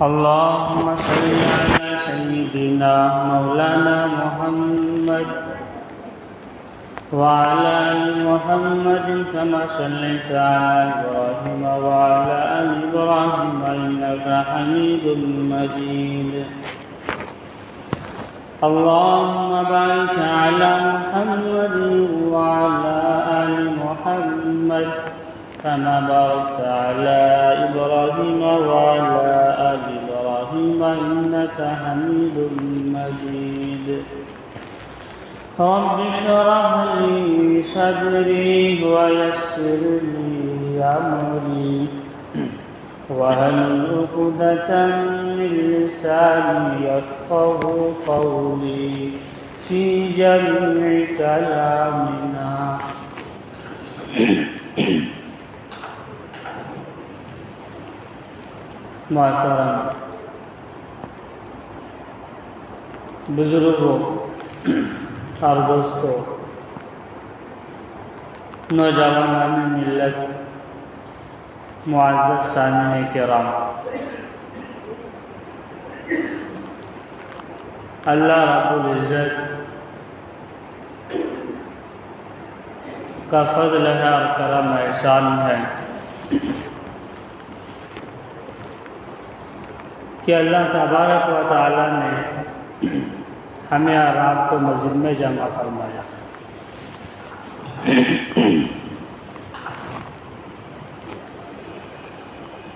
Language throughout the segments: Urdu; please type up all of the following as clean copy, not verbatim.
اللهم صل على سيدنا مولانا محمد وعلى آل محمد كما صليت على إبراهيم وعلى آل إبراهيم إنك حميد مجيد. اللهم بارك على محمد وعلى آل محمد كما باركت على إبراهيم وعلى آل إبراهيم إنك حميد مجيد. رب اشرح لي صدري ويسر لي أمري واحلل عقدة من لساني يفقهوا قولي في جميع كلامنا. محترم بزرگوں اور دوستوں، نوجوانان ملت، معزز سامعین کرام، اللہ رب العزت کا فضل ہے اور کرم احسان ہے کہ اللہ تبارک و تعالی نے ہمیں اور آپ کو مسجد میں جمع فرمایا.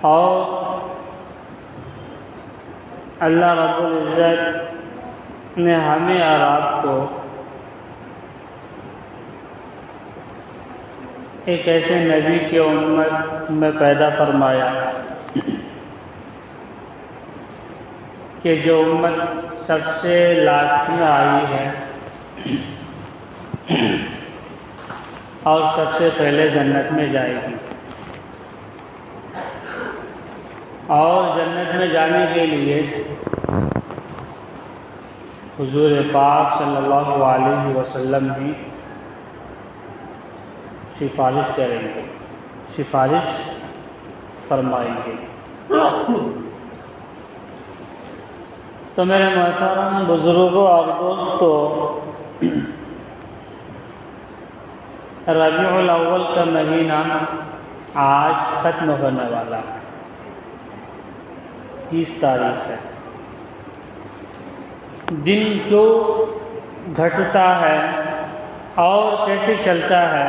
اور اللہ رب العزت نے ہمیں اور آپ کو ایک ایسے نبی کی امت میں پیدا فرمایا کہ جو امت سب سے لاسٹ میں آئی ہے اور سب سے پہلے جنت میں جائے گی. اور جنت میں جانے کے لیے حضور پاک صلی اللہ علیہ وسلم بھی سفارش کریں گے، سفارش فرمائیں گے. تو میرے محترم بزرگوں اور دوستوں، ربیع الاول کا مہینہ آج ختم ہونے والا ہے. 30 تاریخ ہے. دن کیوں گھٹتا ہے اور کیسے چلتا ہے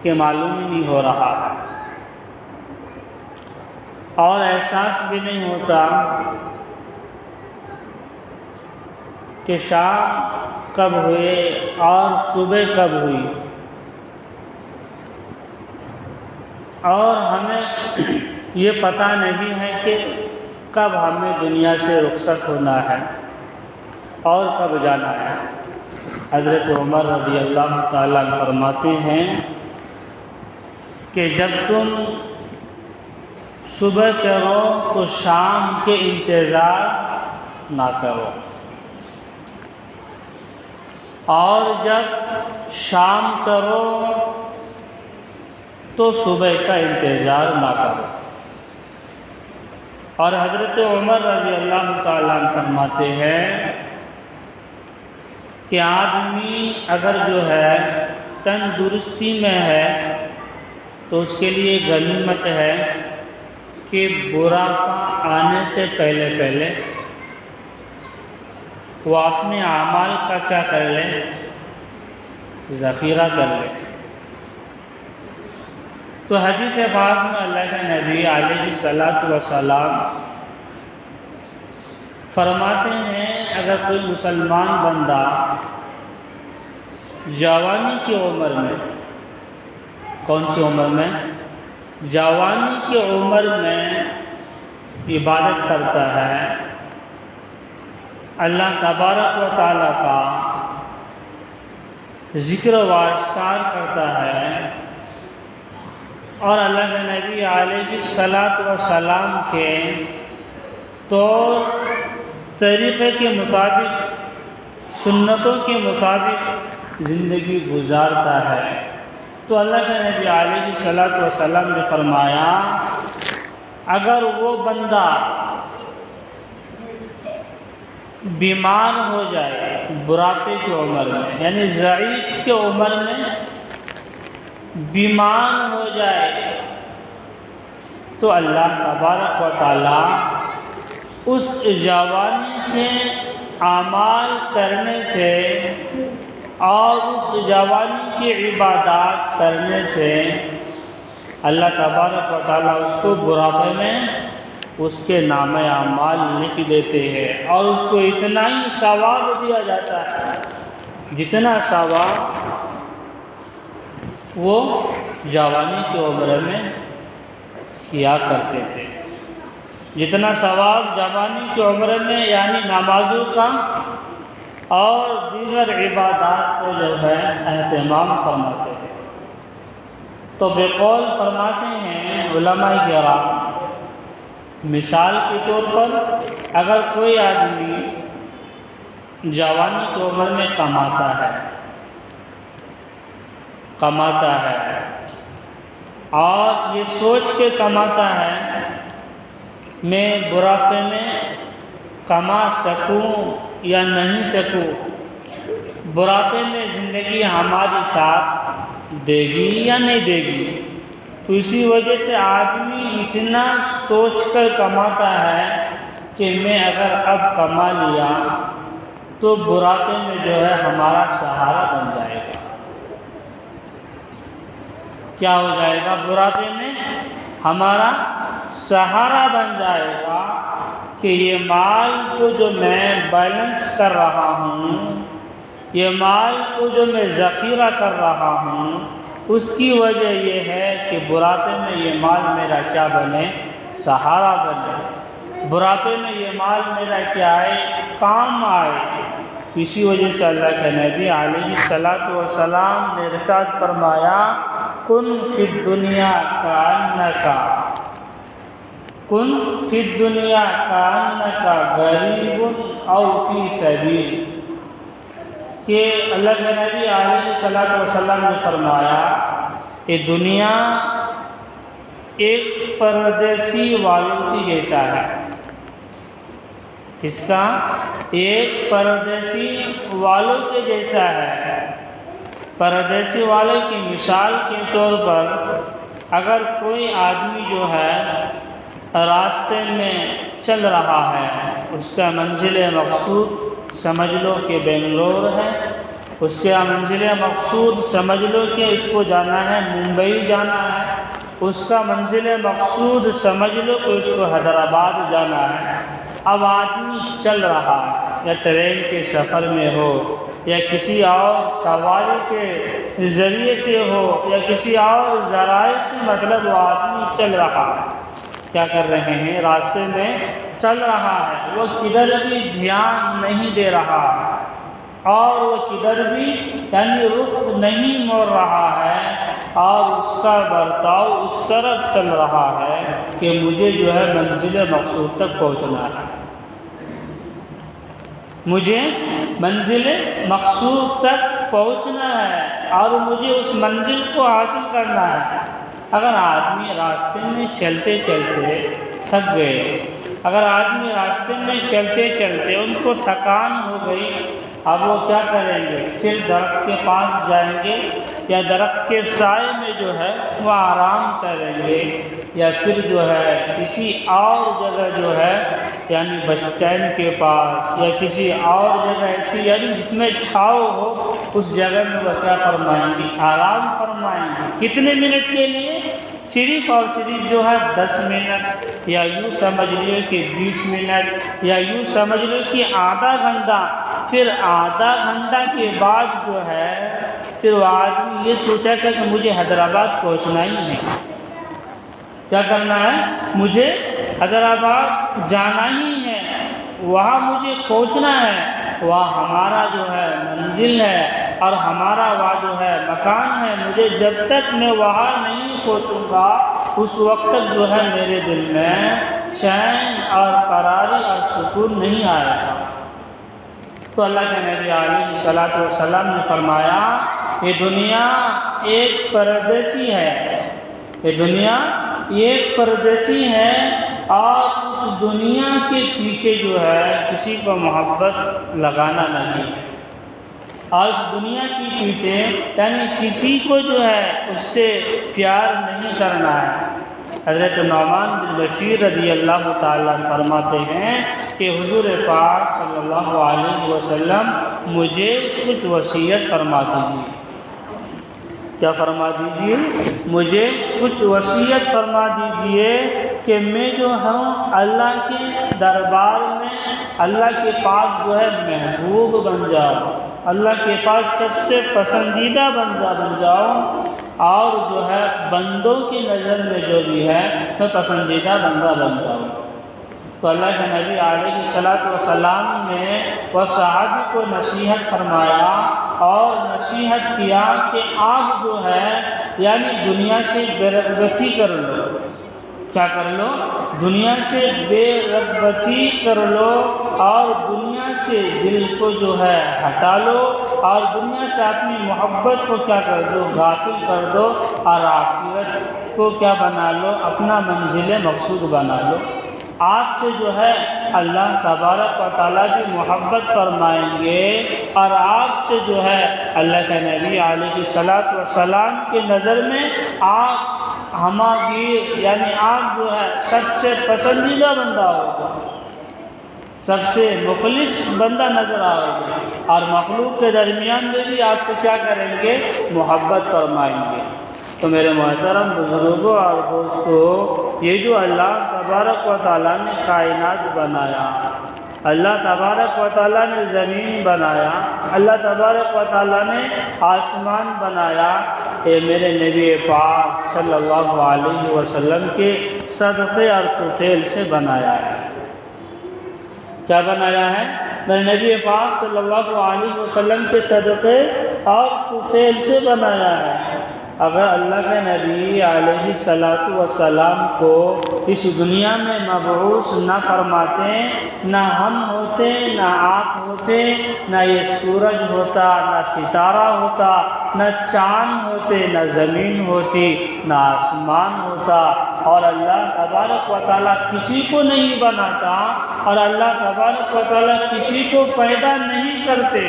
کہ معلوم ہی نہیں ہو رہا ہے، اور احساس بھی نہیں ہوتا کہ شام کب ہوئے اور صبح کب ہوئی. اور ہمیں یہ پتہ نہیں ہے کہ کب ہمیں دنیا سے رخصت ہونا ہے اور کب جانا ہے. حضرت عمر رضی اللہ تعالیٰ فرماتے ہیں کہ جب تم صبح کرو تو شام کے انتظار نہ کرو، اور جب شام کرو تو صبح کا انتظار نہ کرو. اور حضرت عمر رضی اللہ تعالیٰ فرماتے ہیں کہ آدمی اگر جو ہے تندرستی میں ہے تو اس کے لیے غنیمت ہے کہ برا کا آنے سے پہلے وہ اپنے اعمال کا کیا کر لے، ذخیرہ کر لے. تو حدیث پاک میں اللہ کے نبی علیہ الصلاۃ والسلام فرماتے ہیں اگر کوئی مسلمان بندہ جوانی کی عمر میں، کون سی عمر میں؟ جوانی کی عمر میں عبادت کرتا ہے، اللہ تبارک و تعالیٰ کا ذکر و اذکار کرتا ہے، اور اللہ کے نبی علیہ الصلاۃ والسلام کے طور طریقے کے مطابق، سنتوں کے مطابق زندگی گزارتا ہے، تو تو اللہ کے نبی علیہ الصلوۃ والسلام نے فرمایا اگر وہ بندہ بیمار ہو جائے بڑھاپے کی عمر میں، یعنی ضعیف کی عمر میں بیمار ہو جائے، تو اللہ تبارک و تعالی اس جوانی کے اعمال کرنے سے اور اس جوانی کی عبادات کرنے سے اللہ تبارک و تعالی اس کو بڑھاپے میں اس کے نام اعمال لکھ دیتے ہیں، اور اس کو اتنا ہی ثواب دیا جاتا ہے جتنا ثواب وہ جوانی کی عمر میں کیا کرتے تھے، جتنا ثواب جوانی کی عمر میں یعنی نمازوں کا اور دیگر عبادات کو جو ہے اہتمام فرماتے ہیں۔ تو بقول فرماتے ہیں علماء کرام، مثال کے طور پر اگر کوئی آدمی جوانی کی عمر میں کماتا ہے اور یہ سوچ کے کماتا ہے میں بڑھاپے میں کما سکوں یا نہیں سکوں، بڑھاپے میں زندگی ہماری ساتھ دے گی یا نہیں دے گی، تو اسی وجہ سے آدمی اتنا سوچ کر کماتا ہے کہ میں اگر اب کما لیا تو بڑھاپے میں جو ہے ہمارا سہارا بن جائے گا۔ کیا ہو جائے گا؟ بڑھاپے میں ہمارا سہارا بن جائے گا کہ یہ مال کو جو میں بیلنس کر رہا ہوں، یہ مال کو جو میں ذخیرہ کر رہا ہوں، اس کی وجہ یہ ہے کہ بڑھاپے میں یہ مال میرا کیا بنے؟ سہارا بنے، بڑھاپے میں یہ مال میرا کیا آئے؟ کام آئے۔ اسی وجہ سے اللہ کے نبی علیہ الصلوۃ والسلام نے ارشاد فرمایا کن فی الدنیا کأنک غریب او فی سبیل، کہ اللہ کے نبی علیہ الصلوۃ والسلام نے فرمایا کہ دنیا ایک پردیسی والوں کی جیسا ہے۔ کس کا؟ ایک پردیسی والوں کے جیسا ہے۔ پردیسی والوں کی مثال کے طور پر اگر کوئی آدمی جو ہے راستے میں چل رہا ہے، اس کا منزل مقصود سمجھ لو کہ بنگلور ہے، اس کا منزل مقصود سمجھ لو کہ اس کو جانا ہے ممبئی جانا ہے، اس کا منزل مقصود سمجھ لو کہ اس کو حیدرآباد جانا ہے۔ اب آدمی چل رہا ہے، یا ٹرین کے سفر میں ہو یا کسی اور سواری کے ذریعے سے ہو یا کسی اور ذرائع سے، مطلب وہ آدمی چل رہا ہے، کیا کر رہے ہیں؟ راستے میں چل رہا ہے، وہ کدھر بھی دھیان نہیں دے رہا ہے اور وہ کدھر بھی یعنی رخ نہیں موڑ رہا ہے، اور اس کا برتاؤ اس طرح چل رہا ہے کہ مجھے جو ہے منزل مقصود تک پہنچنا ہے، مجھے منزل مقصود تک پہنچنا ہے اور مجھے اس منزل کو حاصل کرنا ہے۔ اگر آدمی راستے میں چلتے چلتے تھک گئے، اگر آدمی راستے میں چلتے چلتے ان کو تھکان ہو گئی، اب وہ کیا کریں گے؟ پھر درخت کے پاس جائیں گے یا درخت کے سائے میں جو ہے وہ آرام کریں گے، یا پھر جو ہے کسی اور جگہ جو ہے یعنی بس اسٹینڈ کے پاس یا کسی اور جگہ ایسی یعنی جس میں چھاؤ ہو اس جگہ میں وہ کیا فرمائیں گے؟ آرام فرمائیں گے۔ کتنے منٹ کے لیے؟ صرف اور صرف جو ہے 10 منٹ، یا یوں سمجھ لیے کہ 20 منٹ، یا یوں سمجھ لو کہ آدھا گھنٹہ۔ پھر آدھا گھنٹہ کے بعد جو ہے پھر وہ آدمی یہ سوچا کہ مجھے حیدرآباد پہنچنا ہی ہے، کیا کرنا ہے؟ مجھے حیدرآباد جانا ہی ہے، وہاں مجھے پہنچنا ہے، وہاں ہمارا جو ہے منزل ہے اور ہمارا وہاں جو ہے مکان ہے، مجھے جب تک میں وہاں نہیں پہنچوں گا اس وقت تک جو ہے میرے دل میں چین اور قراری اور سکون نہیں آئے گا۔ تو اللہ کے نبی علیہ الصلوۃ والسلام نے فرمایا یہ دنیا ایک پردیسی ہے، یہ دنیا ایک پردیسی ہے، اور اس دنیا کے پیچھے جو ہے کسی کو محبت لگانا نہیں ہے، اور اس دنیا کے پیچھے یعنی کسی کو جو ہے اس سے پیار نہیں کرنا ہے۔ حضرت نعمان بن بشیر رضی اللہ تعالیٰ فرماتے ہیں کہ حضور پاک صلی اللہ علیہ وسلم مجھے کچھ وصیت فرما دیجیے۔ کیا فرما دیجیے؟ مجھے کچھ وصیت فرما دیجیے کہ میں جو ہوں اللہ کے دربار میں اللہ کے پاس جو ہے محبوب بن جاؤں، اللہ کے پاس سب سے پسندیدہ بندہ بن جاؤں، اور جو ہے بندوں کی نظر میں جو بھی ہے میں پسندیدہ بندہ بن جاؤں۔ تو اللہ کے نبی علیہ السلام نے وہ صحابی کو نصیحت فرمایا اور نصیحت کیا کہ آپ جو ہے یعنی دنیا سے بے رغبتی کر لو۔ کیا کر لو؟ دنیا سے بے رغبتی کر لو، اور دنیا سے دل کو جو ہے ہٹا لو، اور دنیا سے اپنی محبت کو کیا کر دو؟ غافل کر دو، اور آخرت کو کیا بنا لو؟ اپنا منزل مقصود بنا لو۔ آپ سے جو ہے اللہ تبارک و تعالیٰ کی محبت فرمائیں گے، اور آپ سے جو ہے اللہ کے نبی علیہ السلام کی نظر میں آپ ہماگیر یعنی آپ جو ہے سب سے پسندیدہ بندہ ہوگا، سب سے مخلص بندہ نظر آئے گا، اور مخلوق کے درمیان میں بھی آپ سے کیا کریں گے؟ محبت فرمائیں گے۔ تو میرے محترم بزرگوں اور دوستوں، یہ جو اللہ تبارک و تعالیٰ نے کائنات بنایا، اللہ تبارک و تعالیٰ نے زمین بنایا، اللہ تبارک و تعالیٰ نے آسمان بنایا، یہ میرے نبی پاک صلی اللہ علیہ وسلم کے صدقے اور طفیل سے بنایا ہے۔ کیا بنایا ہے؟ میرے نبی پاک صلی اللہ علیہ وسلم کے صدقے اور طفیل سے بنایا ہے۔ اگر اللہ کے نبی علیہ السلام کو اس دنیا میں مبعوث نہ فرماتے، نہ ہم ہوتے، نہ آپ ہوتے، نہ یہ سورج ہوتا، نہ ستارہ ہوتا، نہ چاند ہوتے، نہ زمین ہوتی، نہ آسمان ہوتا، اور اللہ تبارک و تعالیٰ کسی کو نہیں بناتا، اور اللہ تبارک و تعالیٰ کسی کو پیدا نہیں کرتے،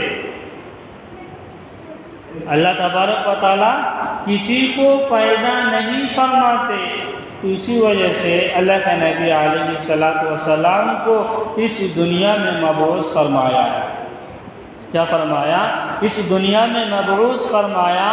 اللہ تبارک و تعالیٰ کسی کو پیدا نہیں فرماتے، تو اسی وجہ سے اللہ کے نبی علیہ السلام کو اس دنیا میں مبعوث فرمایا ہے۔ کیا فرمایا؟ اس دنیا میں مبعوث فرمایا،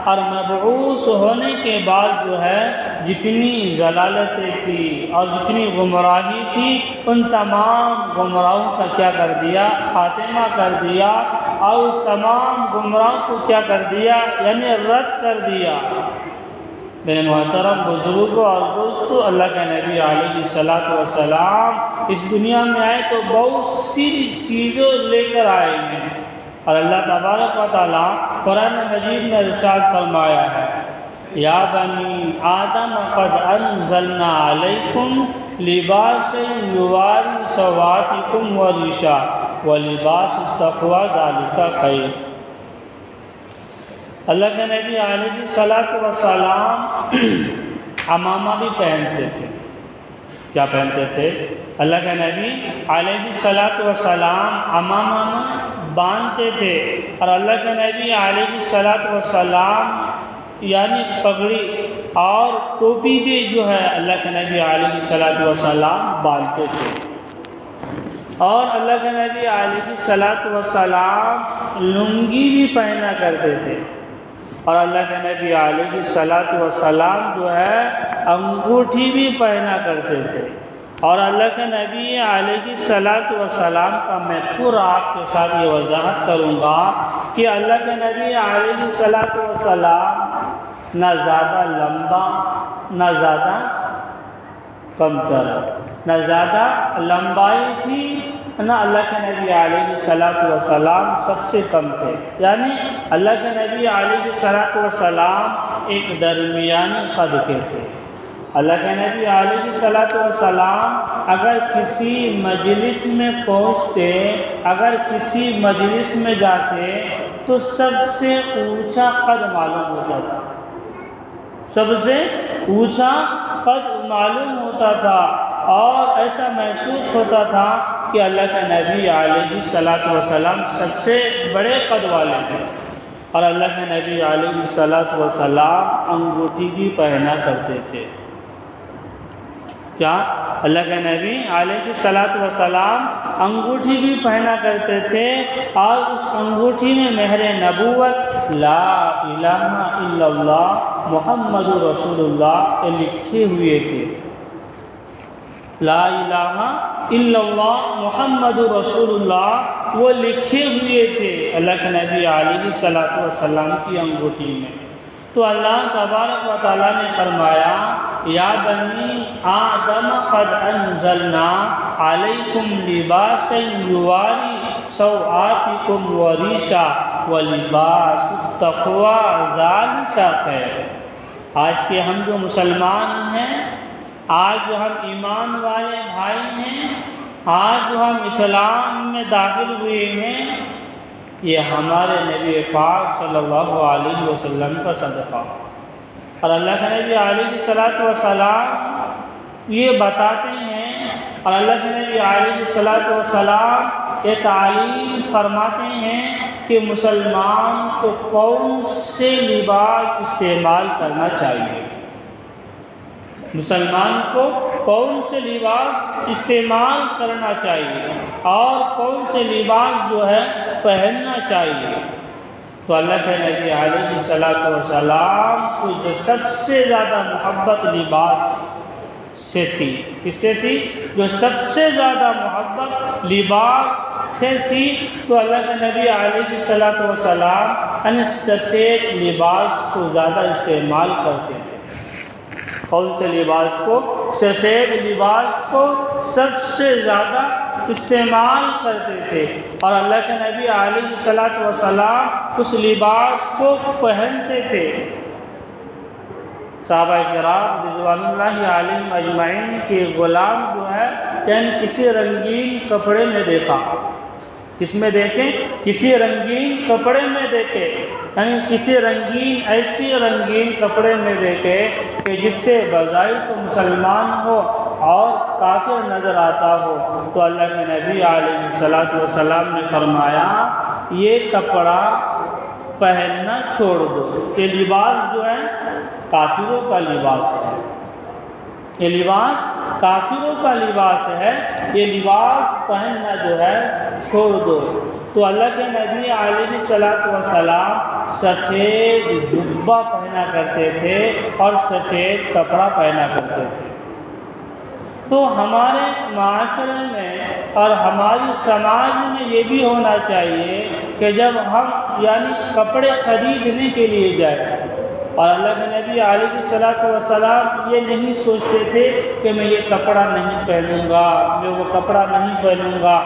اور مبعوث ہونے کے بعد جو ہے جتنی ضلالتیں تھیں اور جتنی گمراہی تھی، ان تمام گمراہوں کا کیا کر دیا؟ خاتمہ کر دیا، اور اس تمام گمراہوں کو کیا کر دیا؟ یعنی رد کر دیا۔ میرے محترم بزرگوں اور دوستوں، اللہ کے نبی علیہ السلام اس دنیا میں آئے تو بہت سی چیزوں لے کر آئے ہیں، اور اللہ تبارک و تعالیٰ قرآن مجید میں ارشاد فرمایا ہے، یا بنی آدم قد انزلنا علیکم لباسا یواری سوآتکم وریشا ولباس التقوی ذلک خیر۔ اللہ کے نبی علیہ السلام عمامہ بھی پہنتے تھے۔ کیا پہنتے تھے؟ اللہ کے نبی علیہ السلام عمامہ میں باندھتے تھے، اور اللہ کے نبی علیہ السلام یعنی پگڑی اور ٹوپی بھی جو ہے اللہ کے نبی علیہ السلام باندھتے تھے، اور اللہ کے نبی علیہ السلام لنگی بھی پہنا کرتے تھے، اور اللہ کے نبی علیہ السلام جو ہے انگوٹھی بھی پہنا کرتے تھے۔ اور اللہ کے نبی علیہ السلام کا میں پورا آپ کے ساتھ یہ وضاحت کروں گا کہ اللہ کے نبی علیہ السلام نہ زیادہ لمبا نہ زیادہ کمتر، نہ زیادہ لمبائی تھی، نہ اللہ کے نبی علیہ السلام سب سے کم تھے، یعنی اللہ کے نبی علیہ السلام ایک درمیانی قد کے تھے۔ اللہ کے نبی علیہ السلام اگر کسی مجلس میں پہنچتے، اگر کسی مجلس میں جاتے، تو سب سے اونچا قد معلوم ہوتا تھا، سب سے اونچا قد معلوم ہوتا تھا، اور ایسا محسوس ہوتا تھا کہ اللہ کے نبی علیہ الصلوۃ والسلام سب سے بڑے قد والے ہیں۔ اور اللہ کے نبی علیہ الصلوۃ والسلام انگوٹھی بھی پہنا کرتے تھے۔ کیا اللہ کے نبی علیہ الصلوۃ والسلام انگوٹھی بھی پہنا کرتے تھے، اور اس انگوٹھی میں مہر نبوت لا الہ الا اللہ محمد رسول اللہ لکھے ہوئے تھے۔ لا الہ الا اللہ محمد رسول اللہ وہ لکھے ہوئے تھے اللہ کے نبی علیہ الصلوۃ والسلام کی انگوٹھی میں۔ تو اللہ تبارک و تعالیٰ نے فرمایا یا بنی آدم قد انزلنا علیکم لباسا یواری سوآتکم وریشا ولباس التقوی ذالک خیر۔ آج کے ہم جو مسلمان ہیں، آج جو ہم ایمان والے بھائی ہیں، آج جو ہم اسلام میں داخل ہوئے ہیں، یہ ہمارے نبی پاک صلی اللہ علیہ وسلم کا صدقہ۔ اور اللہ کے نبی علیہ الصلوۃ والسلام یہ بتاتے ہیں، اور اللہ کے نبی علیہ الصلوۃ والسلام یہ تعلیم فرماتے ہیں کہ مسلمان کو کون سے لباس استعمال کرنا چاہیے، مسلمان کو کون سے لباس استعمال کرنا چاہیے اور کون سے لباس جو ہے پہننا چاہیے۔ تو اللہ کے نبی علیہ الصلوۃ والسلام کو جو سب سے زیادہ محبت لباس سے تھی، کس سے تھی؟ جو سب سے زیادہ محبت لباس سے تھی، تو اللہ کے نبی علیہ الصلوۃ والسلام سفید لباس کو زیادہ استعمال کرتے تھے۔ کون سے لباس کو؟ سفید لباس کو سب سے زیادہ استعمال کرتے تھے، اور اللہ کے نبی علیہ الصلوۃ والسلام اس لباس کو پہنتے تھے۔ صحابہ کرام رضوان اللہ علیہم اجمعین کے غلام جو ہے یعنی کسی رنگین کپڑے میں دیکھا، کس میں دیکھیں؟ کسی رنگین کپڑے میں دیکھے، یعنی کسی رنگین ایسی رنگین کپڑے میں دیکھے کہ جس سے بظاہر تو مسلمان ہو اور کافر نظر آتا ہو، تو اللہ کے نبی علیہ الصلوۃ والسلام نے فرمایا یہ کپڑا پہننا چھوڑ دو، یہ لباس جو ہے کافروں کا لباس ہے، یہ لباس کافروں کا لباس ہے، یہ لباس پہننا جو ہے چھوڑ دو۔ تو اللہ کے نبی علیہ الصلوۃ والسلام سفید جبہ پہنا کرتے تھے اور سفید کپڑا پہنا کرتے تھے۔ تو ہمارے معاشرے میں اور ہماری سماج میں یہ بھی ہونا چاہیے کہ جب ہم یعنی کپڑے خریدنے کے لیے جائیں، اور اللہ کے نبی علیہ الصلوۃ والسلام یہ نہیں سوچتے تھے کہ میں یہ کپڑا نہیں پہنوں گا، میں وہ کپڑا نہیں پہنوں گا،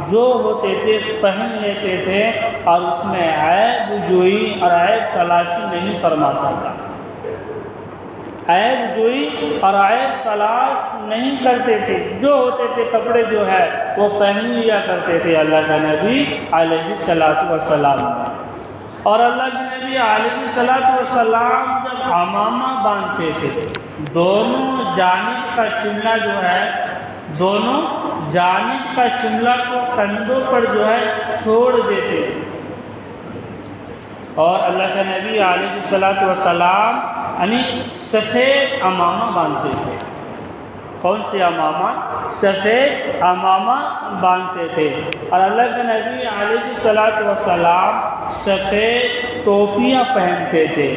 جو ہوتے تھے پہن لیتے تھے، اور اس میں عیب جوئی اور عیب تلاشی نہیں فرماتا تھا، عیب جوئی اور عیب تلاش نہیں کرتے تھے، جو ہوتے تھے کپڑے جو ہے وہ پہن لیا کرتے تھے اللہ کا نبی علیہ الصلوۃ والسلام نے۔ اور اللہ کے نبی علیہ الصلوۃ والسلام جب عمامہ باندھتے تھے، دونوں جانب کا شملہ جو ہے، دونوں جانب کا شملہ کو کندھوں پر جو ہے چھوڑ دیتے تھے، اور اللہ کے نبی علیہ الصلوۃ والسلام یعنی سفید عمامہ باندھتے تھے۔ کون سے عمامہ؟ سفید عمامہ باندھتے تھے، اور اللہ کے نبی علیہ الصلوۃ والسلام سفید ٹوپیاں پہنتے تھے،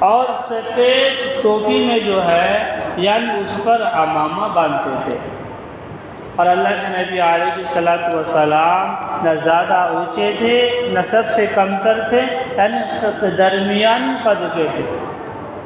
اور سفید ٹوپی میں جو ہے یعنی اس پر عمامہ باندھتے تھے۔ اور اللہ کے نبی علیہ الصلوۃ والسلام نہ زیادہ اونچے تھے نہ سب سے کمتر تھے، یعنی درمیانی قد کے تھے۔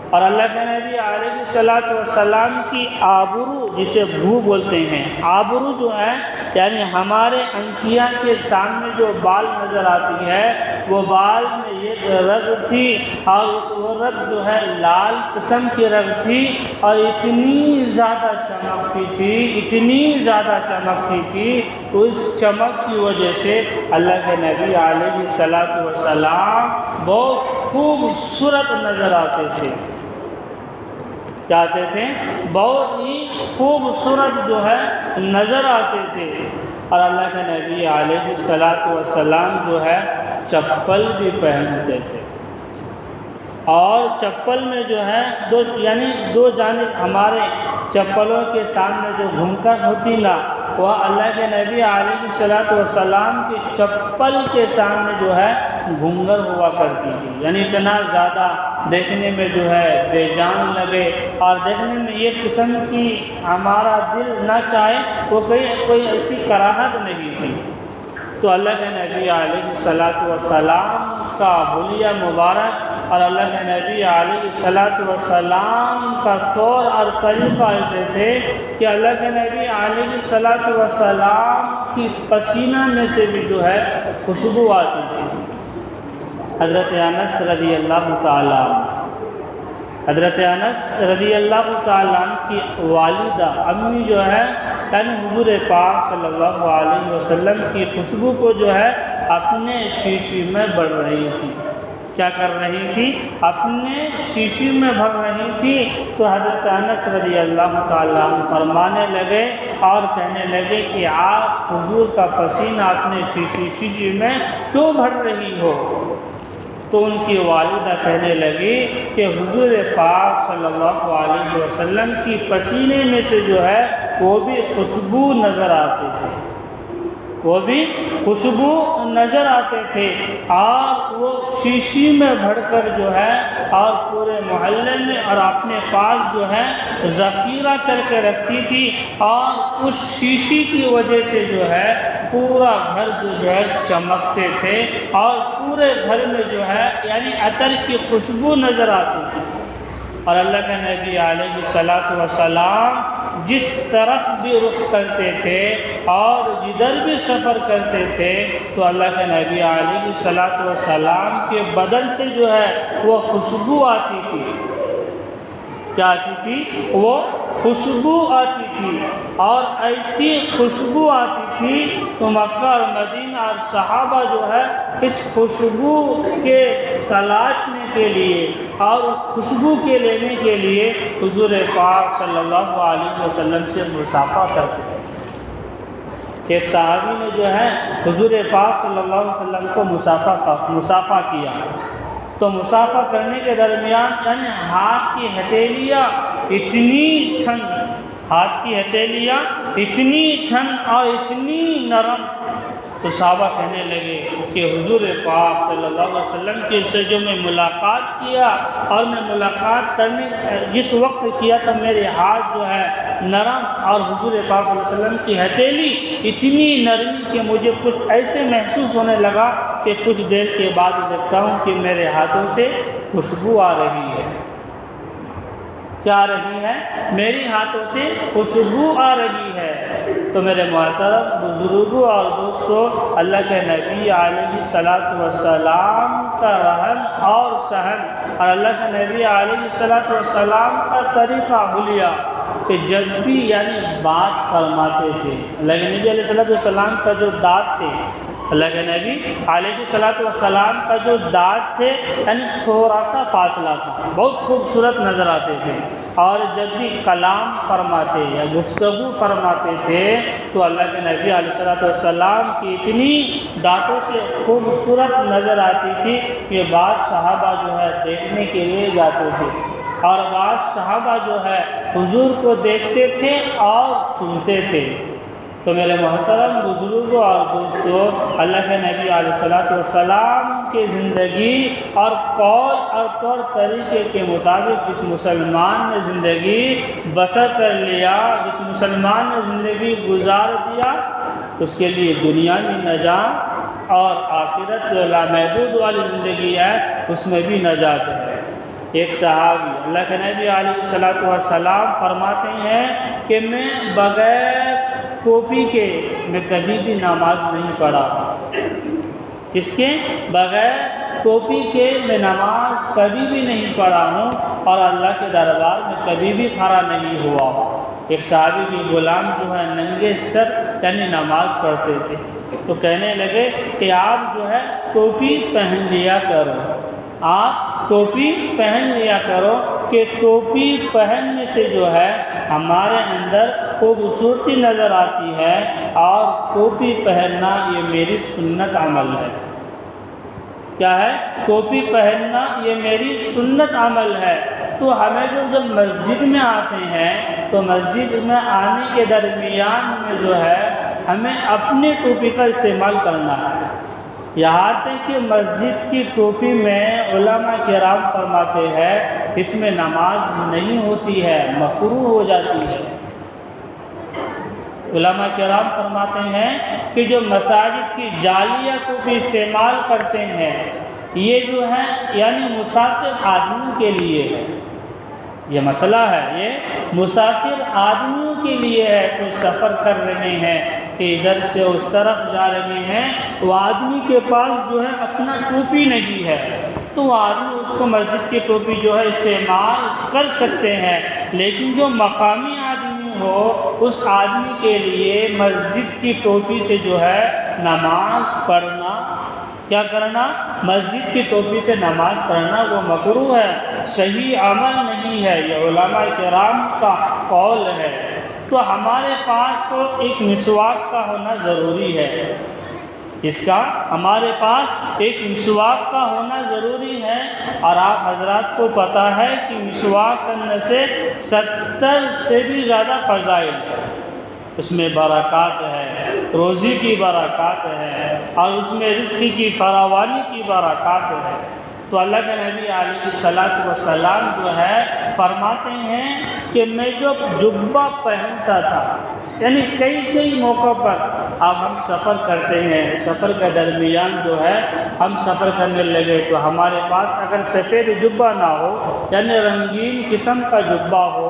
اور اللہ کے نبی علیہ الصلوۃ والسلام کی آبرو، جسے بھو بولتے ہیں، آبرو جو ہے یعنی ہمارے انکھیاں کے سامنے جو بال نظر آتی ہے، وہ بال میں یہ رگ تھی، اور وہ رگ جو ہے لال قسم کی رگ تھی، اور اتنی زیادہ چمکتی تھی، اتنی زیادہ چمکتی تھی، تو اس چمک کی وجہ سے اللہ کے نبی علیہ الصلوۃ والسلام بہت خوبصورت نظر آتے تھے۔ چاہتے تھے بہت ہی خوبصورت جو ہے نظر آتے تھے۔ اور اللہ کے نبی علیہ الصلوۃ والسلام جو ہے چپل بھی پہنتے تھے، اور چپل میں جو ہے دو جانب ہمارے چپلوں کے سامنے جو گھنگھر ہوتی نا، وہ اللہ کے نبی علیہ الصلوۃ والسلام کی چپل کے سامنے جو ہے گھنگھر ہوا کرتی تھی، یعنی اتنا زیادہ دیکھنے میں جو ہے بے جان لگے، اور دیکھنے میں یہ قسم کی ہمارا دل نہ چاہے، وہ کوئی ایسی کراہت نہیں تھی۔ تو اللہ کے نبی علیہ الصلوۃ والسلام کا حلیہ مبارک اور اللہ کے نبی علیہ الصلوۃ والسلام کا طور اور طریقہ ایسے تھے کہ اللہ کے نبی علیہ الصلوۃ والسلام کی پسینہ میں سے بھی جو ہے خوشبو آتی تھی۔ حضرت انس رضی اللہ تعالیٰ حضرت انس رضی اللہ تعالیٰ عنہ کی والدہ امی جو ہے، یعنی حضور پاک صلی اللہ علیہ وسلم کی خوشبو کو جو ہے اپنے شیشی میں بڑھ رہی تھی۔ کیا کر رہی تھی؟ اپنے شیشی میں بھر رہی تھی۔ تو حضرت انس رضی اللہ تعالیٰ عنہ فرمانے لگے اور کہنے لگے کہ آپ حضور کا پسینہ اپنے شیشی میں کیوں بھر رہی ہو؟ تو ان کی والدہ کہنے لگی کہ حضور پاک صلی اللہ علیہ وسلم کی پسینے میں سے جو ہے وہ بھی خوشبو نظر آتے تھے، وہ بھی خوشبو نظر آتے تھے، اور وہ شیشی میں بھر کر جو ہے اور پورے محلے میں اور اپنے پاس جو ہے ذخیرہ کر کے رکھتی تھی، اور اس شیشی کی وجہ سے جو ہے پورا گھر جو ہے چمکتے تھے، اور پورے گھر میں جو ہے یعنی عطر کی خوشبو نظر آتی تھی۔ اور اللہ کے نبی علیہ الصلوۃ والسلام جس طرف بھی رخ کرتے تھے اور جدھر بھی سفر کرتے تھے تو اللہ کے نبی علیہ الصلوۃ والسلام کے بدن سے جو ہے وہ خوشبو آتی تھی۔ کیا آتی تھی؟ وہ خوشبو آتی تھی، اور ایسی خوشبو آتی تھی تو مکہ اور مدینہ اور صحابہ جو ہے اس خوشبو کے تلاشنے کے لیے اور اس خوشبو کے لینے کے لیے حضور پاک صلی اللہ علیہ وسلم سے مصافحہ کرتے تھے۔ ایک صحابی نے جو ہے حضور پاک صلی اللہ علیہ وسلم کو مصافحہ کیا، تو مصافحہ کرنے کے درمیان یعنی ہاتھ کی ہتھیلیاں اتنی ٹھنڈ اور اتنی نرم، تو صحابہ کہنے لگے کہ حضور پاک صلی اللہ علیہ وسلم کے سے جو میں ملاقات کیا، اور میں ملاقات کرنے جس وقت کیا تو میرے ہاتھ جو ہے نرم، اور حضور پاک صلی اللہ علیہ وسلم کی ہتھیلی اتنی نرمی کہ مجھے کچھ ایسے محسوس ہونے لگا کہ کچھ دیر کے بعد دیکھتا ہوں کہ میرے ہاتھوں سے خوشبو آ رہی ہے۔ کیا آ رہی ہے؟ میری ہاتھوں سے خوشبو آ رہی ہے۔ تو میرے محترم بزرگوں اور دوستوں، اللہ کے نبی علیہ الصلوۃ والسلام کا رہن اور سہن اور اللہ کے نبی علیہ الصلوۃ والسلام کا طریقہ حلیہ کہ جب بھی یعنی بات فرماتے تھے، اللہ کے نبی علیہ الصلوۃ والسلام کا جو دانت تھے، اللہ کے نبی علیہ الصلوۃ والسلام کا جو دانت تھے یعنی تھوڑا سا فاصلہ تھا، بہت خوبصورت نظر آتے تھے، اور جب بھی کلام فرماتے یا گفتگو فرماتے تھے تو اللہ کے نبی علیہ الصلوۃ والسلام کی اتنی دانتوں سے خوبصورت نظر آتی تھی کہ بعض صحابہ جو ہے دیکھنے کے لیے جاتے تھے، اور بعض صحابہ جو ہے حضور کو دیکھتے تھے اور سنتے تھے۔ تو میرے محترم بزرگوں اور دوستوں، اللہ کے نبی علیہ الصلوۃ والسلام کی زندگی اور قول اور طور طریقے کے مطابق جس مسلمان نے زندگی بسر کر لیا، جس مسلمان نے زندگی گزار دیا، اس کے لیے دنیا میں نجات اور آخرت جو لامحدود والی زندگی ہے اس میں بھی نجات ہے۔ ایک صحابی اللہ کے نبی علیہ الصلوۃ والسلام فرماتے ہیں کہ میں بغیر ٹوپی کے میں کبھی بھی نماز نہیں پڑھا، اس کے بغیر ٹوپی کے میں نماز کبھی بھی نہیں پڑھا ہوں اور اللہ کے دربار میں کبھی بھی کھڑا نہیں ہوا ہوں۔ ایک صحابی کی غلام جو ہے ننگے سر یعنی نماز پڑھتے تھے، تو کہنے لگے کہ آپ جو ہے ٹوپی پہن لیا کرو، آپ ٹوپی پہن لیا کرو، کہ ٹوپی پہننے سے جو ہے ہمارے اندر خوبصورتی نظر آتی ہے، اور ٹوپی پہننا یہ میری سنت عمل ہے۔ کیا ہے؟ ٹوپی پہننا یہ میری سنت عمل ہے۔ تو ہمیں جب مسجد میں آتے ہیں تو مسجد میں آنے کے درمیان میں جو ہے ہمیں اپنی ٹوپی کا استعمال کرنا ہے۔ یہاں تک کہ مسجد کی ٹوپی میں علماء کرام فرماتے ہیں اس میں نماز نہیں ہوتی ہے، مکروہ ہو جاتی ہے۔ علماء کرام فرماتے ہیں کہ جو مساجد کی جعلیہ ٹوپی استعمال کرتے ہیں یہ جو ہے یعنی مسافر آدمیوں کے لیے ہے، یہ مسئلہ ہے، یہ مسافر آدمیوں کے لیے ہے۔ کوئی سفر کر رہے ہیں کہ ادھر سے اس طرف جا رہے ہیں، وہ آدمی کے پاس جو ہے اپنا ٹوپی نہیں ہے تو وہ آدمی اس کو مسجد کی ٹوپی جو ہے استعمال کر سکتے ہیں، لیکن جو مقامی آدمی ہو اس آدمی کے لیے مسجد کی ٹوپی سے جو ہے نماز پڑھنا، کیا کرنا؟ مسجد کی ٹوپی سے نماز پڑھنا وہ مکروہ ہے، صحیح عمل نہیں ہے، یہ علماء کرام کا قول ہے۔ تو ہمارے پاس تو ایک مسواک کا ہونا ضروری ہے، اس کا ہمارے پاس ایک مسواک کا ہونا ضروری ہے، اور آپ حضرات کو پتہ ہے کہ مسواک کرنے سے 70 سے بھی زیادہ فضائل ہے، اس میں برکات ہے، روزی کی برکات ہے، اور اس میں رزق کی فراوانی کی برکات ہے۔ تو اللہ کے نبی علیہ الصلوۃ والسلام جو ہے فرماتے ہیں کہ میں جو جبہ پہنتا تھا، یعنی کئی موقع پر اب ہم سفر کرتے ہیں، سفر کے درمیان جو ہے ہم سفر کرنے لگے تو ہمارے پاس اگر سفید جبہ نہ ہو یعنی رنگین قسم کا جبہ ہو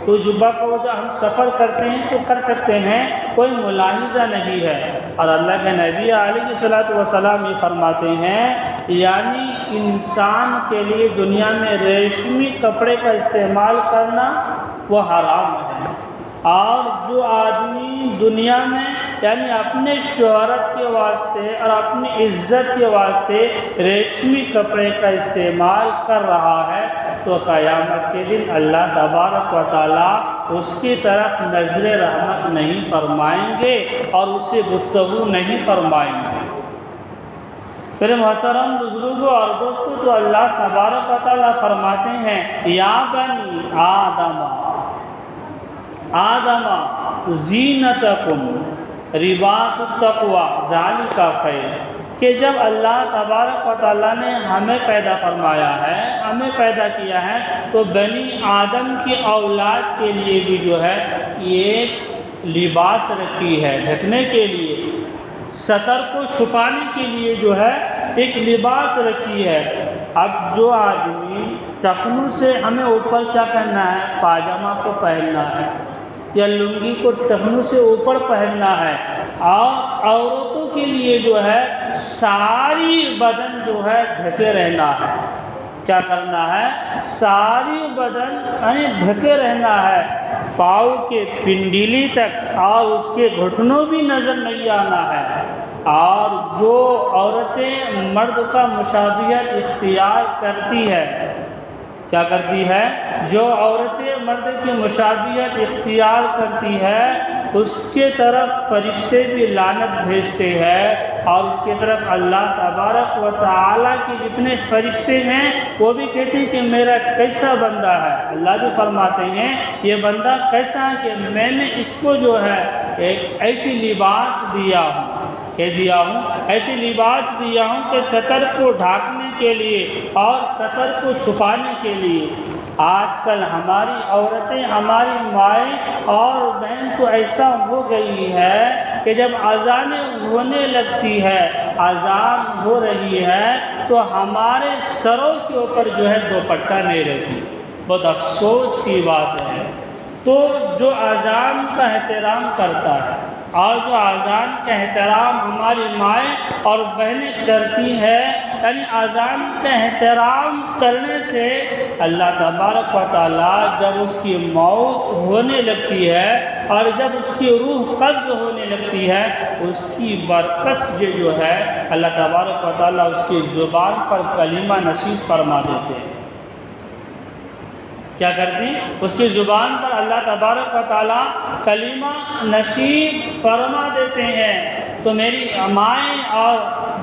تو جبہ کو جو ہم سفر کرتے ہیں تو کر سکتے ہیں، کوئی ملاحظہ نہیں ہے۔ اور اللہ کے نبی علیہ الصلوۃ والسلام یہ فرماتے ہیں یعنی انسان کے لیے دنیا میں ریشمی کپڑے کا استعمال کرنا وہ حرام ہے، اور جو آدمی دنیا میں یعنی اپنے شہرت کے واسطے اور اپنی عزت کے واسطے ریشمی کپڑے کا استعمال کر رہا ہے تو قیامت کے دن اللہ تبارک و تعالیٰ اس کی طرف نظر رحمت نہیں فرمائیں گے اور اسے گفتگو نہیں فرمائیں گے۔ پھر محترم بزرگوں اور دوستوں، تو اللہ تبارک و تعالیٰ فرماتے ہیں یا بنی آدم زینتکم لباس التقوی ذالک خیر، کہ جب اللہ تبارک و تعالیٰ نے ہمیں پیدا فرمایا ہے، ہمیں پیدا کیا ہے، تو بنی آدم کی اولاد کے لیے بھی جو ہے یہ لباس رکھی ہے، ڈھکنے کے لیے، ستر کو چھپانے کے لیے جو ہے ایک لباس رکھی ہے۔ اب جو آدمی ٹخنوں سے ہمیں اوپر کیا پہننا ہے؟ پاجامہ کو پہننا ہے یا لنگی کو ٹخنوں سے اوپر پہننا ہے، اور عورتوں کے لیے جو ہے ساری بدن جو ہے ڈھکے رہنا ہے۔ کیا کرنا ہے؟ ساری بدن یعنی ڈھکے رہنا ہے، پاؤں کے پنڈلی تک اور اس کے گھٹنوں بھی نظر نہیں آنا ہے۔ اور جو عورتیں مرد کا مشابہت اختیار کرتی ہے، کیا کرتی ہے؟ جو عورتیں مرد کی مشابہت اختیار کرتی ہے اس کے طرف فرشتے بھی لعنت بھیجتے ہیں، اور اس کے طرف اللہ تبارک و تعالیٰ کے جتنے فرشتے ہیں وہ بھی کہتے ہیں کہ میرا کیسا بندہ ہے۔ اللہ بھی فرماتے ہیں یہ بندہ کیسا ہے کہ میں نے اس کو جو ہے ایک ایسی لباس دیا ہوں، ایسی لباس دیا ہوں کہ ستر کو ڈھانپنے کے لیے اور ستر کو چھپانے کے لیے۔ آج کل ہماری عورتیں، ہماری مائیں اور بہن تو ایسا ہو گئی ہے کہ جب اذانیں ہونے لگتی ہے، اذان ہو رہی ہے تو ہمارے سروں کے اوپر جو ہے دوپٹہ نہیں رہتی۔ بہت افسوس کی بات ہے۔ تو جو اذان کا احترام کرتا ہے، اور جو اذان کا احترام ہماری مائیں اور بہنیں کرتی ہیں، یعنی اذان کا احترام کرنے سے اللہ تبارک و تعالیٰ جب اس کی موت ہونے لگتی ہے اور جب اس کی روح قبض ہونے لگتی ہے، اس کی برکت جو ہے اللہ تبارک و تعالیٰ اس کی زبان پر کلمہ نصیب فرما دیتے ہیں۔ کیا کرتی؟ اس کی زبان پر اللہ تبارک و تعالیٰ کلمہ نصیب فرما دیتے ہیں۔ تو میری مائیں اور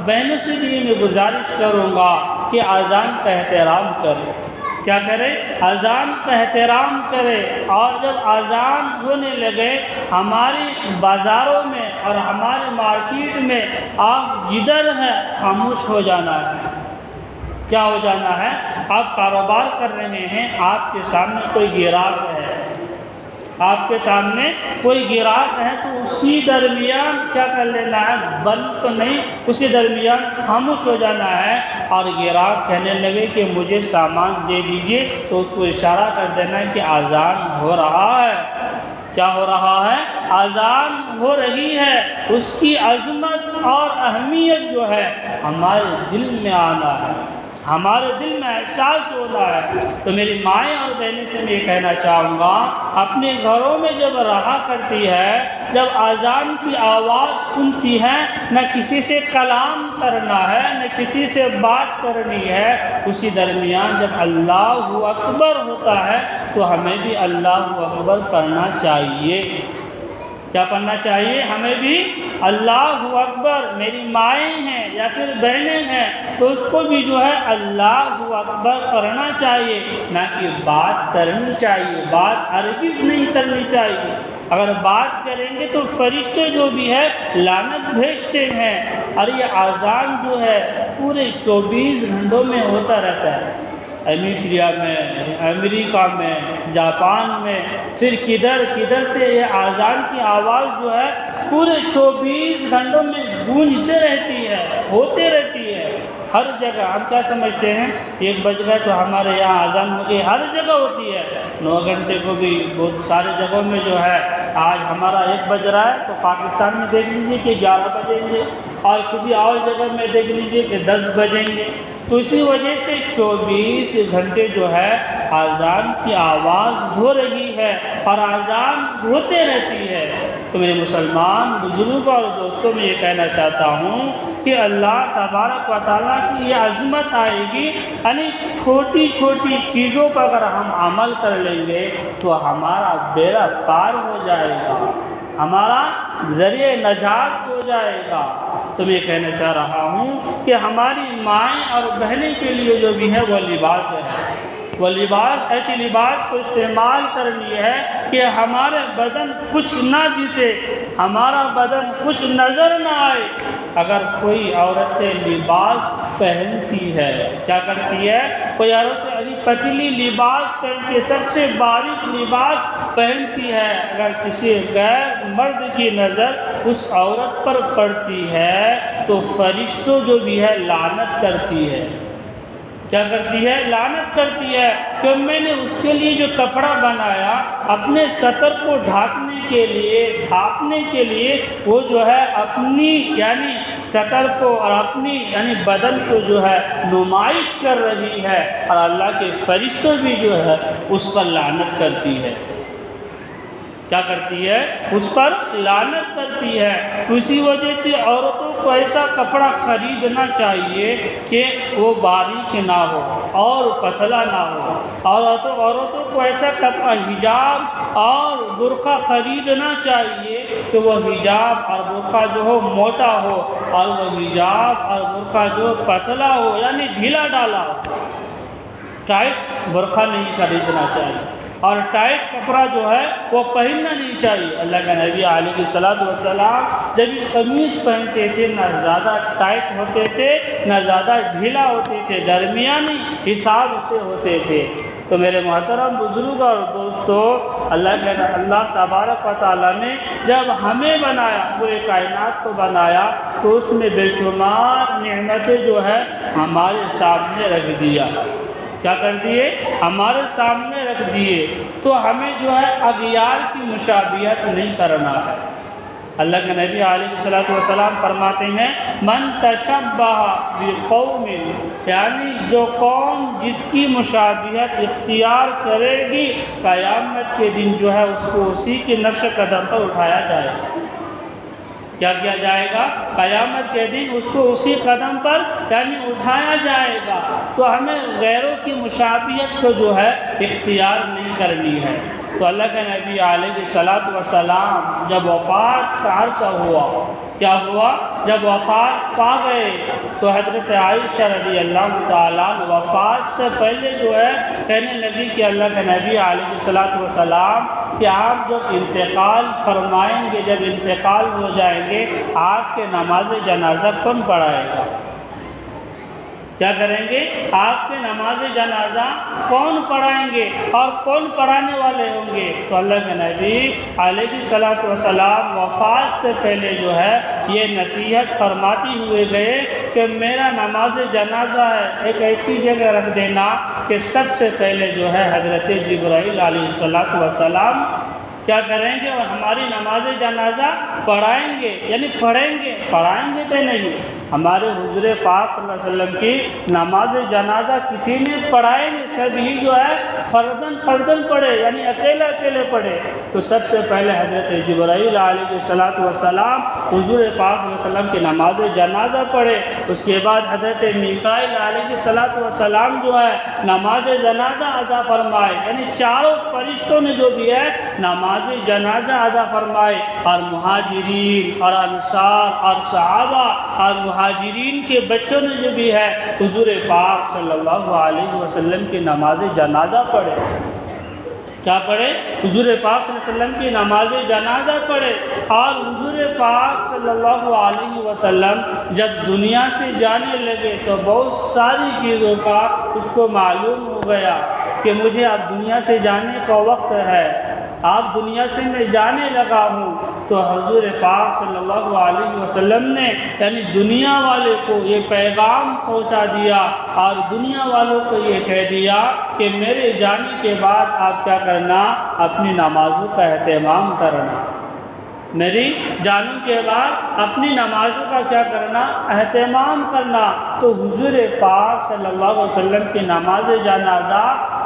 بہنوں سے بھی میں گزارش کروں گا کہ اذان کا احترام کرے۔ کیا کرے؟ اذان کا احترام کرے۔ اور جب اذان ہونے لگے ہماری بازاروں میں اور ہمارے مارکیٹ میں، آپ جدھر ہے خاموش ہو جانا ہے۔ کیا ہو جانا ہے؟ آپ کاروبار کر رہے ہیں، آپ کے سامنے کوئی گراہک ہے، آپ کے سامنے کوئی گراہک ہے تو اسی درمیان کیا کر لینا ہے؟ بند تو نہیں، اسی درمیان خاموش ہو جانا ہے۔ اور گراہک کہنے لگے کہ مجھے سامان دے دیجئے تو اس کو اشارہ کر دینا ہے کہ اذان ہو رہا ہے۔ کیا ہو رہا ہے؟ اذان ہو رہی ہے۔ اس کی عظمت اور اہمیت جو ہے ہمارے دل میں آنا ہے، ہمارے دل میں احساس ہونا ہے۔ تو میری مائیں اور بہنیں سے میں یہ کہنا چاہوں گا، اپنے گھروں میں جب رہا کرتی ہے، جب اذان کی آواز سنتی ہے، نہ کسی سے کلام کرنا ہے، نہ کسی سے بات کرنی ہے، اسی درمیان جب اللہ اکبر ہوتا ہے تو ہمیں بھی اللہ اکبر پڑھنا چاہیے۔ کیا پڑھنا چاہیے؟ ہمیں بھی اللہ اکبر۔ میری مائیں ہیں یا پھر بہنیں ہیں تو اس کو بھی جو ہے اللہ اکبر پڑھنا چاہیے، نہ کہ بات کرنی چاہیے، بات ہرگز نہیں کرنی چاہیے۔ اگر بات کریں گے تو فرشتے جو بھی ہے لعنت بھیجتے ہیں۔ اور یہ اذان جو ہے پورے 24 گھنٹوں میں ہوتا رہتا ہے، ایشیا میں، امریکہ میں، جاپان میں، پھر کدھر سے یہ اذان کی آواز جو ہے پورے 24 گھنٹوں میں گونجتے رہتی ہے، ہوتے رہتی ہے ہر جگہ۔ ہم کیا سمجھتے ہیں 1 بج گئے تو ہمارے یہاں اذان ہو گئی، ہر جگہ ہوتی ہے۔ 9 گھنٹے کو بھی بہت سارے جگہوں میں جو ہے، آج ہمارا 1 بج رہا ہے تو پاکستان میں دیکھ لیجیے کہ 11 بجیں گے، اور کسی اور جگہ میں دیکھ لیجیے کہ 10 بجیں گے۔ تو اسی وجہ سے 24 گھنٹے جو ہے اذان کی آواز ہو رہی ہے اور اذان ہوتے رہتی ہے۔ تو میرے مسلمان بزرگوں اور دوستوں میں یہ کہنا چاہتا ہوں کہ اللہ تبارک و تعالیٰ کی یہ عظمت آئے گی، یعنی چھوٹی چھوٹی چیزوں پر اگر ہم عمل کر لیں گے تو ہمارا بیڑا پار ہو جائے گا، ہمارا ذریعہ نجات ہو جائے گا۔ تو میں کہنا چاہ رہا ہوں کہ ہماری مائیں اور بہنیں کے لیے جو بھی ہے وہ لباس ہے، وہ لباس ایسی لباس کو استعمال کرنی ہے کہ ہمارے بدن کچھ نہ دسے، ہمارا بدن کچھ نظر نہ آئے۔ اگر کوئی عورت لباس پہنتی ہے، کیا کرتی ہے؟ کوئی عورت پتلی لباس پہنتی ہے، سب سے باریک لباس پہنتی ہے، اگر کسی غیر مرد کی نظر اس عورت پر پڑتی ہے تو فرشتوں جو بھی ہے لعنت کرتی ہے۔ کیا کرتی ہے؟ لعنت کرتی ہے کہ میں نے اس کے لیے جو کپڑا بنایا اپنے سطر کو ڈھانپنے کے لیے وہ جو ہے اپنی یعنی سطر کو اور اپنی یعنی بدن کو جو ہے نمائش کر رہی ہے، اور اللہ کے فرشتوں بھی جو ہے اس پر لعنت کرتی ہے۔ کیا کرتی ہے؟ اس پر لعنت کرتی ہے۔ اسی وجہ سے عورتوں کو ایسا کپڑا خریدنا چاہیے کہ وہ باریک نہ ہو اور پتلا نہ ہو، اور عورتوں کو ایسا کپڑا حجاب اور برقع خریدنا چاہیے کہ وہ حجاب اور برقع جو ہو موٹا ہو، اور وہ حجاب اور برقع جو پتلا ہو یعنی ڈھیلا ڈالا ہو۔ ٹائٹ برقع نہیں خریدنا چاہیے، اور ٹائٹ کپڑا جو ہے وہ پہننا نہیں چاہیے۔ اللہ کے نبی علیہ الصلوۃ والسلام جب یہ قمیص پہنتے تھے نہ زیادہ ٹائٹ ہوتے تھے نہ زیادہ ڈھیلا ہوتے تھے، درمیانی حساب سے ہوتے تھے۔ تو میرے محترم بزرگ اور دوستو، اللہ تبارک و تعالیٰ نے جب ہمیں بنایا، پورے کائنات کو بنایا، تو اس میں بے شمار نعمتیں جو ہے ہمارے سامنے رکھ دیا۔ کیا کر دیے؟ ہمارے سامنے رکھ دیے۔ تو ہمیں جو ہے اغیار کی مشابہت نہیں کرنا ہے، اللہ کے نبی علیہ الصلوۃ والسلام فرماتے ہیں من تشبہ بقوم، یعنی جو قوم جس کی مشابہت اختیار کرے گی قیامت کے دن جو ہے اس کو اسی کے نقش قدم پر اٹھایا جائے گا۔ کیا کیا جائے گا؟ قیامت کے دن اس کو اسی قدم پر یعنی اٹھایا جائے گا۔ تو ہمیں غیروں کی مشابہت کو جو ہے اختیار نہیں کرنی ہے۔ تو اللہ کے نبی علیہ الصلوۃ والسلام جب وفات کا عرصہ ہوا، کیا ہوا؟ جب وفات پا گئے تو حضرت عائشہ رضی اللہ تعالیٰ وفات سے پہلے جو ہے کہنے لگی کہ اللہ کے نبی علیہ الصلوۃ والسلام کہ آپ جب انتقال فرمائیں گے، جب انتقال ہو جائیں گے، آپ کے نماز جنازہ کون پڑھائے گا؟ کیا کریں گے؟ آپ کے نماز جنازہ کون پڑھائیں گے اور کون پڑھانے والے ہوں گے؟ تو اللہ کے نبی علیہ الصلوۃ والسلام وفات سے پہلے جو ہے یہ نصیحت فرماتی ہوئے گئے کہ میرا نماز جنازہ ہے ایک ایسی جگہ رکھ دینا کہ سب سے پہلے جو ہے حضرت جبرائیل علیہ الصلوۃ والسلام کیا کریں گے اور ہماری نماز جنازہ پڑھائیں گے، یعنی پڑھائیں گے تو نہیں، ہمارے حضور پاک صلی اللہ علیہ وسلم کی نماز جنازہ کسی نے پڑھائے نہیں، سب ہی جو ہے فردن پڑھے، یعنی اکیلے پڑھے۔ تو سب سے پہلے حضرت جبرائیل علیہ الصلوۃ والسلام حضور پاک صلی اللہ علیہ وسلم کی نماز جنازہ پڑھے، اس کے بعد حضرت میکائیل علیہ الصلوۃ والسلام جو ہے نماز جنازہ ادا فرمائے، یعنی چاروں فرشتوں نے جو بھی ہے نماز جنازہ ادا فرمائے، اور مہاجرین اور انصار اور صحابہ اور مہاجرین کے بچوں نے جو بھی ہے حضور پاک صلی اللہ علیہ وسلم کی نماز جنازہ پڑھے۔ کیا پڑھے؟ حضور پاک صلی اللہ علیہ وسلم کی نماز جنازہ پڑھے۔ اور حضور پاک صلی اللہ علیہ وسلم جب دنیا سے جانے لگے تو بہت ساری چیزوں کا اس کو معلوم ہو گیا کہ مجھے اب دنیا سے جانے کا وقت ہے، آپ دنیا سے میں جانے لگا ہوں۔ تو حضور پاک صلی اللہ علیہ وسلم نے یعنی دنیا والے کو یہ پیغام پہنچا دیا اور دنیا والوں کو یہ کہہ دیا کہ میرے جانے کے بعد آپ کیا کرنا؟ اپنی نمازوں کا اہتمام کرنا، میری جانے کے بعد اپنی نمازوں کا کیا کرنا؟ اہتمام کرنا۔ تو حضور پاک صلی اللہ علیہ وسلم کی نماز جنازہ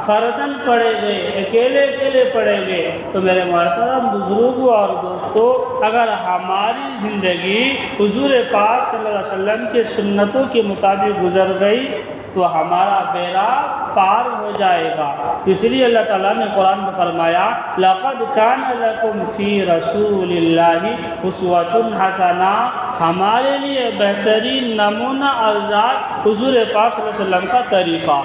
فرداً پڑھے گئے، اکیلے پڑھے گئے۔ تو میرے محترم بزرگوں اور دوستوں، اگر ہماری زندگی حضور پاک صلی اللہ علیہ وسلم کے سنتوں کے مطابق گزر گئی تو ہمارا بیڑا پار ہو جائے گا۔ اس لیے اللہ تعالیٰ نے قرآن میں فرمایا لَقَدْ كَانَ لَكُمْ فِي رَسُولِ اللَّهِ أُسْوَةٌ حَسَنَةٌ، ہمارے لیے بہترین نمونہ اور ذات حضور پاک صلی اللہ علیہ وسلم کا طریقہ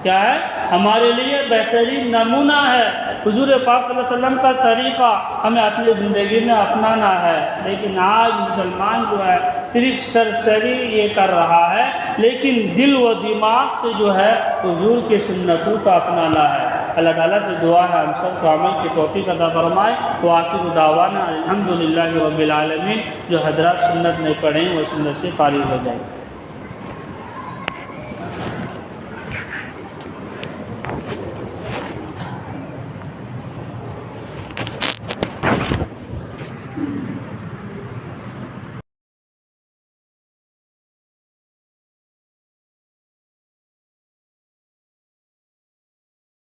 کیا ہے؟ ہمارے لیے بہترین نمونہ ہے حضور پاک صلی اللہ علیہ وسلم کا طریقہ، ہمیں اپنی زندگی میں اپنانا ہے۔ لیکن آج مسلمان جو ہے صرف سرسری یہ کر رہا ہے، لیکن دل و دماغ سے جو ہے حضور کے سنتوں کا اپنانا ہے۔ اللہ تعالیٰ سے دعا ہے ہم سب کو عمل کی توفیق عطا فرمائے۔ وآخر دعوانا الحمدللہ رب العالمین۔ جو حضرات سنت نہیں پڑھیں وہ سنت سے فارغ ہو جائیں۔